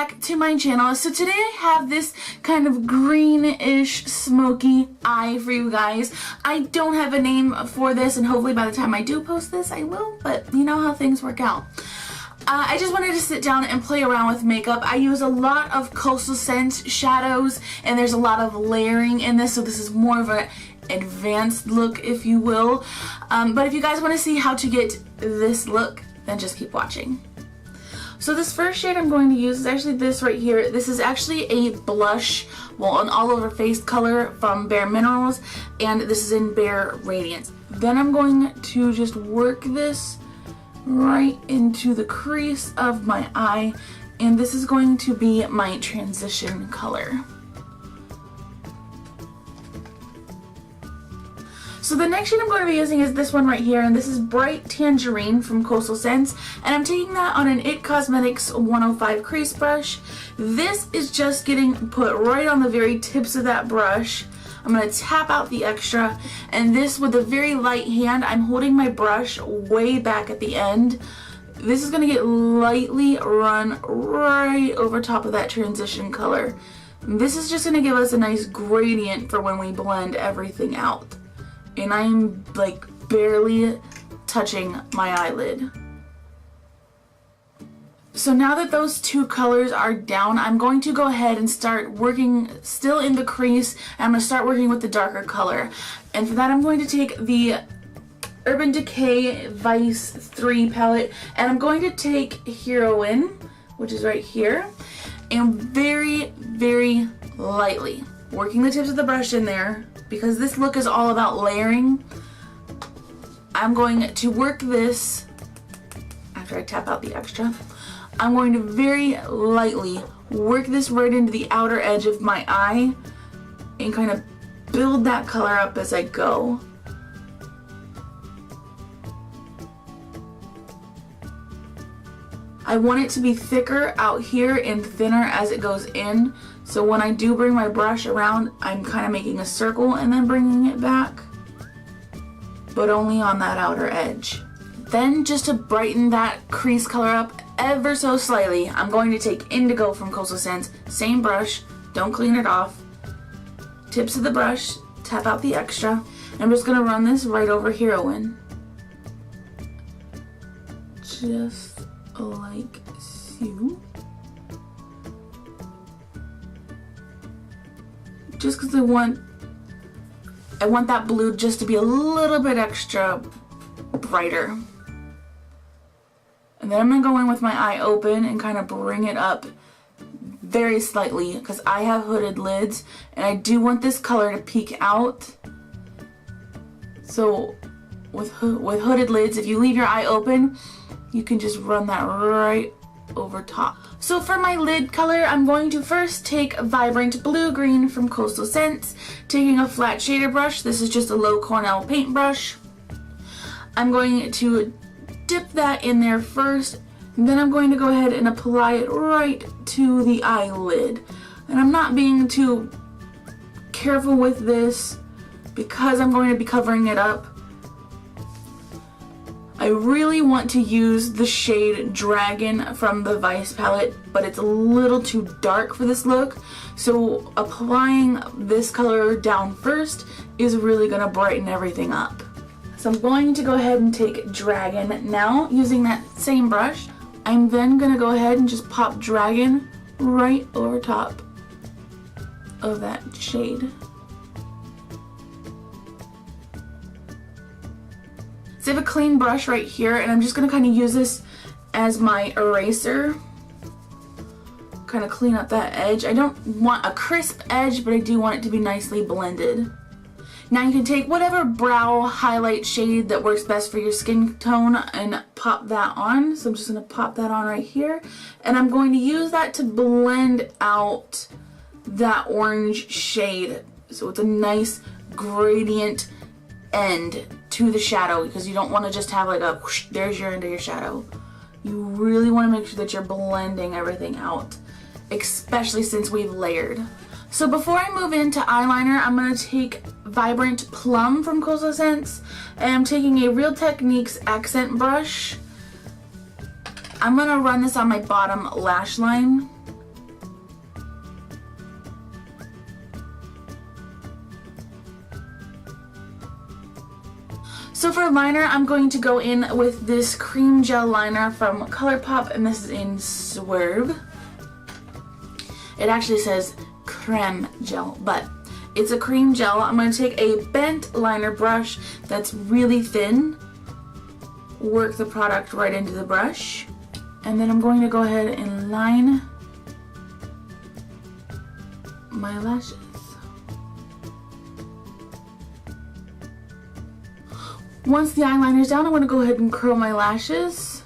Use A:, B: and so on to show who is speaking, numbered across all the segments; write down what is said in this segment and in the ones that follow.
A: back to my channel. So today I have this kind of greenish smoky eye for you guys. I don't have a name for this, and hopefully by the time I do post this I will, but you know how things work out. I just wanted to sit down and play around with makeup. I use a lot of Coastal Scents shadows, and there's a lot of layering in this, so this is more of an advanced look, if you will. But if you guys want to see how to get this look, then just keep watching. So this first shade I'm going to use is actually this right here. This is actually a blush, well, an all-over face color from Bare Minerals, and this is in Bare Radiance. Then I'm going to just work this right into the crease of my eye, and this is going to be my transition color. So the next shade I'm going to be using is this one right here, and this is Bright Tangerine from Coastal Scents, and I'm taking that on an IT Cosmetics 105 crease brush. This is just getting put right on the very tips of that brush. I'm going to tap out the extra, and this with a very light hand, I'm holding my brush way back at the end. This is going to get lightly run right over top of that transition color. This is just going to give us a nice gradient for when we blend everything out. And I'm like barely touching my eyelid. So now that those two colors are down, I'm going to go ahead and start working still in the crease, and I'm going to start working with the darker color. And for that I'm going to take the Urban Decay Vice 3 palette, and I'm going to take Heroine, which is right here, and very, very lightly working the tips of the brush in there. Because this look is all about layering, I'm going to work this, after I tap out the extra, I'm going to very lightly work this right into the outer edge of my eye and kind of build that color up as I go. I want it to be thicker out here and thinner as it goes in. So when I do bring my brush around, I'm kind of making a circle and then bringing it back, but only on that outer edge. Then just to brighten that crease color up ever so slightly, I'm going to take Indigo from Coastal Scents, same brush, don't clean it off, tips of the brush, tap out the extra, and I'm just going to run this right over Heroine. Just like so. Just because I want that blue just to be a little bit extra brighter. And then I'm going to go in with my eye open and kind of bring it up very slightly, because I have hooded lids and I do want this color to peek out. So with hooded lids, if you leave your eye open, you can just run that right over top. So for my lid color, I'm going to first take Vibrant Blue Green from Coastal Scents, taking a flat shader brush. This is just a low Cornell paintbrush. I'm going to dip that in there first, and then I'm going to go ahead and apply it right to the eyelid. And I'm not being too careful with this because I'm going to be covering it up. I really want to use the shade Dragon from the Vice palette, but it's a little too dark for this look. So applying this color down first is really going to brighten everything up. So I'm going to go ahead and take Dragon now using that same brush. I'm then going to go ahead and just pop Dragon right over top of that shade. So I have a clean brush right here, and I'm just going to kind of use this as my eraser. Kind of clean up that edge. I don't want a crisp edge, but I do want it to be nicely blended. Now you can take whatever brow highlight shade that works best for your skin tone and pop that on. So I'm just going to pop that on right here, and I'm going to use that to blend out that orange shade. So it's a nice gradient end to the shadow, because you don't want to just have like a whoosh, there's your end of your shadow. You really want to make sure that you're blending everything out, especially since we've layered. So before I move into eyeliner, I'm going to take Vibrant Plum from Coastal Scents, and I'm taking a Real Techniques accent brush. I'm going to run this on my bottom lash line, So for liner, I'm going to go in with this cream gel liner from ColourPop, and this is in Swerve. It actually says creme gel, but it's a cream gel. I'm going to take a bent liner brush that's really thin, work the product right into the brush, and then I'm going to go ahead and line my lashes. Once the eyeliner is down, I'm going to go ahead and curl my lashes.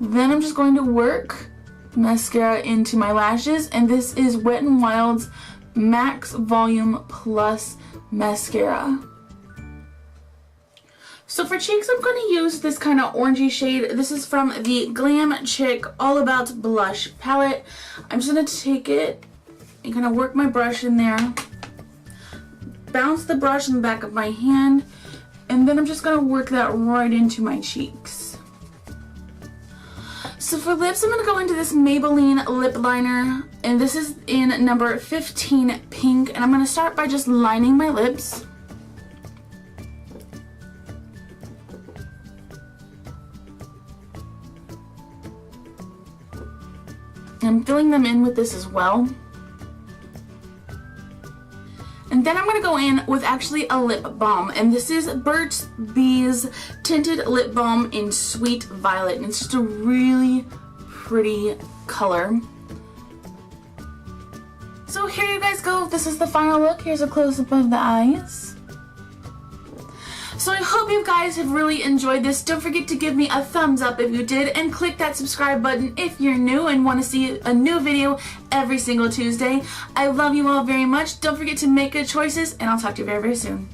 A: Then I'm just going to work mascara into my lashes, and this is Wet n Wild's Max Volume Plus Mascara. So for cheeks, I'm going to use this kind of orangey shade. This is from the Glam Chick All About Blush palette. I'm just going to take it and kind of work my brush in there. Bounce the brush in the back of my hand, and then I'm just going to work that right into my cheeks. So for lips, I'm going to go into this Maybelline lip liner, and this is in number 15 pink, and I'm going to start by just lining my lips. I'm filling them in with this as well. And then I'm going to go in with actually a lip balm, and this is Burt's Bees Tinted Lip Balm in Sweet Violet, and it's just a really pretty color. So here you guys go. This is the final look. Here's a close-up of the eyes. So I hope you guys have really enjoyed this. Don't forget to give me a thumbs up if you did, and click that subscribe button if you're new and want to see a new video every single Tuesday. I love you all very much. Don't forget to make good choices, and I'll talk to you very, very soon.